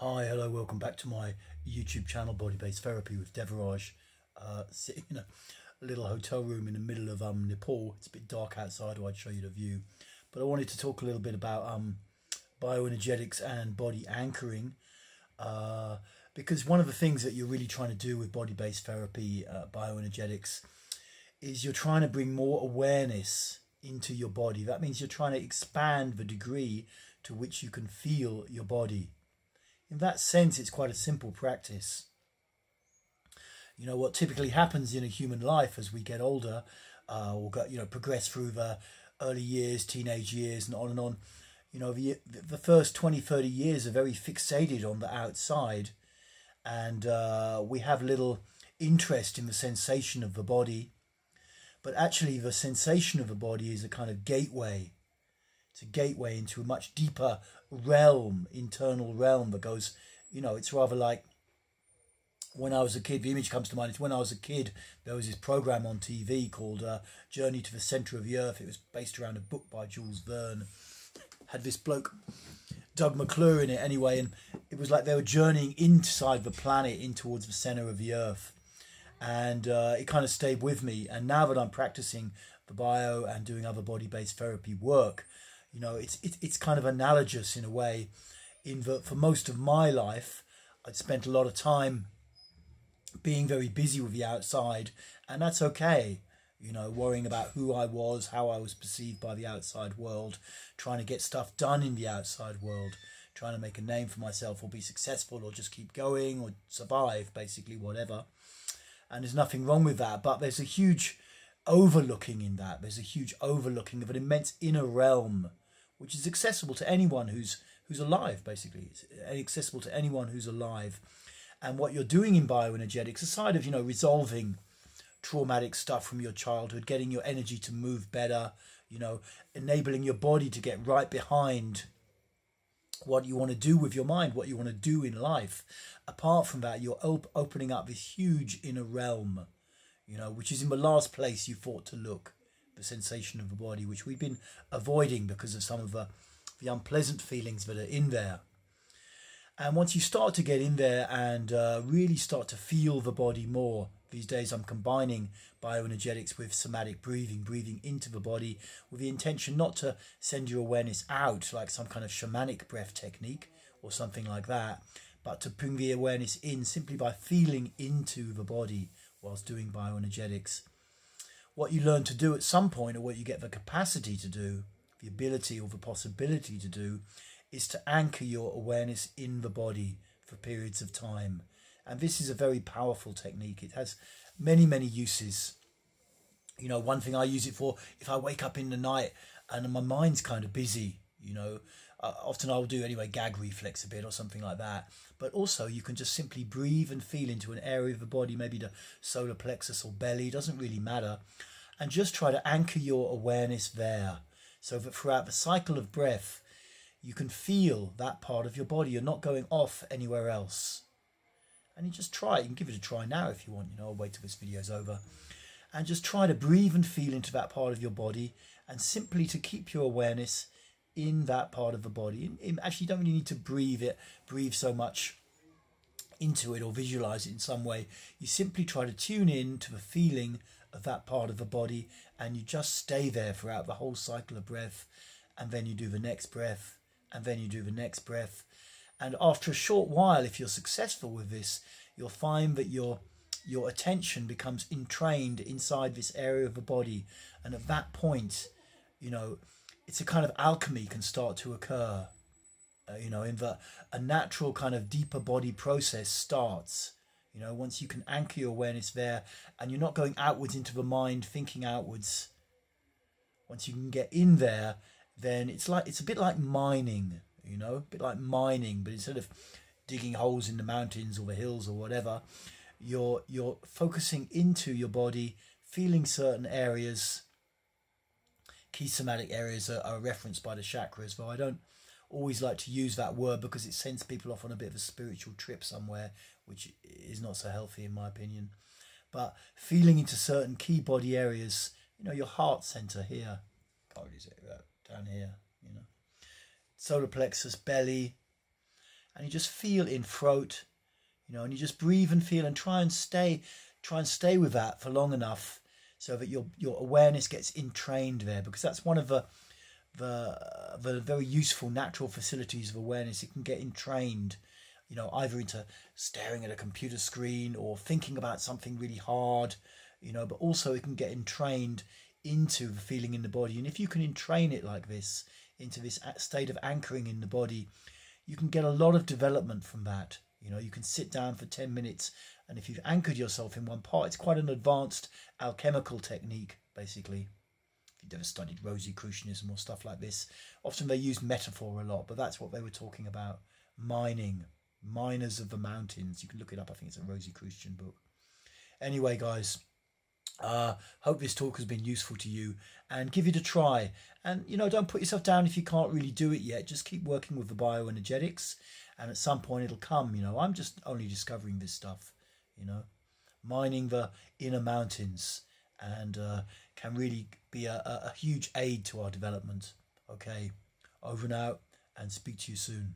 Hi, hello, welcome back to my YouTube channel, Body Based Therapy with Devaraj. Sitting in a little hotel room in the middle of Nepal. It's a bit dark outside, or I'd show you the view. But I wanted to talk a little bit about bioenergetics and body anchoring, because one of the things that you're really trying to do with body based therapy, bioenergetics, is you're trying to bring more awareness into your body. That means you're trying to expand the degree to which you can feel your body. In that sense, it's quite a simple practice. You know, what typically happens in a human life as we get older, or progress through the early years, teenage years, and on and on. You know, the first 20, 30 years are very fixated on the outside, and we have little interest in the sensation of the body. But actually, the sensation of the body is a kind of gateway. It's a gateway into a much deeper realm, internal realm that goes, you know, it's rather like when I was a kid. The image comes to mind. It's when I was a kid, there was this program on TV called Journey to the Centre of the Earth. It was based around a book by Jules Verne. Had this bloke, Doug McClure, in it anyway, and it was like they were journeying inside the planet in towards the centre of the Earth. And it kind of stayed with me. And now that I'm practicing the bio and doing other body-based therapy work, you know, it's kind of analogous in a way, in that for most of my life, I'd spent a lot of time being very busy with the outside, and that's okay. You know, worrying about who I was, how I was perceived by the outside world, trying to get stuff done in the outside world, trying to make a name for myself or be successful or just keep going or survive, basically, whatever. And there's nothing wrong with that, but there's a huge overlooking in that. There's a huge overlooking of an immense inner realm, which is accessible to anyone who's alive, basically. It's accessible to anyone who's alive. And what you're doing in bioenergetics, aside of, you know, resolving traumatic stuff from your childhood, getting your energy to move better, you know, enabling your body to get right behind what you want to do with your mind, what you want to do in life. Apart from that, you're opening up this huge inner realm, you know, which is in the last place you thought to look, the sensation of the body, which we've been avoiding because of some of the unpleasant feelings that are in there. And once you start to get in there and really start to feel the body more, these days I'm combining bioenergetics with somatic breathing, breathing into the body with the intention not to send your awareness out like some kind of shamanic breath technique or something like that, but to bring the awareness in simply by feeling into the body whilst doing bioenergetics. What you learn to do at some point, or what you get the capacity to do, the ability or the possibility to do, is to anchor your awareness in the body for periods of time. And this is a very powerful technique. It has many, many uses. You know, one thing I use it for, if I wake up in the night and my mind's kind of busy, you know, often I'll do anyway, gag reflex a bit or something like that. But also you can just simply breathe and feel into an area of the body, maybe the solar plexus or belly, doesn't really matter. And just try to anchor your awareness there, so that throughout the cycle of breath, you can feel that part of your body. You're not going off anywhere else. And you just try it. You can give it a try now if you want. You know, I'll wait till this video's over. And just try to breathe and feel into that part of your body, and simply to keep your awareness in that part of the body. Actually, you don't really need to breathe so much into it or visualize it in some way. You simply try to tune in to the feeling of that part of the body, and you just stay there throughout the whole cycle of breath. And then you do the next breath, and then you do the next breath. And after a short while, if you're successful with this, you'll find that your attention becomes entrained inside this area of the body. And at that point, you know, it's a kind of alchemy can start to occur. You know, in that a natural kind of deeper body process starts. You know, once you can anchor your awareness there, and you're not going outwards into the mind, thinking outwards. Once you can get in there, then it's a bit like mining. You know, a bit like mining, but instead of digging holes in the mountains or the hills or whatever, you're focusing into your body, feeling certain areas. Key somatic areas are referenced by the chakras, though I don't always like to use that word because it sends people off on a bit of a spiritual trip somewhere, which is not so healthy in my opinion. But feeling into certain key body areas, you know, your heart center here, down here, you know, solar plexus, belly, and you just feel in throat, you know, and you just breathe and feel, and try and stay with that for long enough so that your awareness gets entrained there, because that's one of the very useful natural facilities of awareness. It can get entrained, you know, either into staring at a computer screen or thinking about something really hard, you know, but also it can get entrained into the feeling in the body. And if you can entrain it like this, into this state of anchoring in the body, you can get a lot of development from that. You know, you can sit down for 10 minutes, and if you've anchored yourself in one part, it's quite an advanced alchemical technique, basically. If you've ever studied Rosicrucianism or stuff like this, often they use metaphor a lot, but that's what they were talking about. Miners of the mountains. You can look it up. I think it's a Rosicrucian book. Anyway, guys, hope this talk has been useful to you, and give it a try. And, you know, don't put yourself down if you can't really do it yet. Just keep working with the bioenergetics, and at some point it'll come. You know, I'm just only discovering this stuff, you know, mining the inner mountains, and can really be a huge aid to our development. Okay, over and out, and speak to you soon.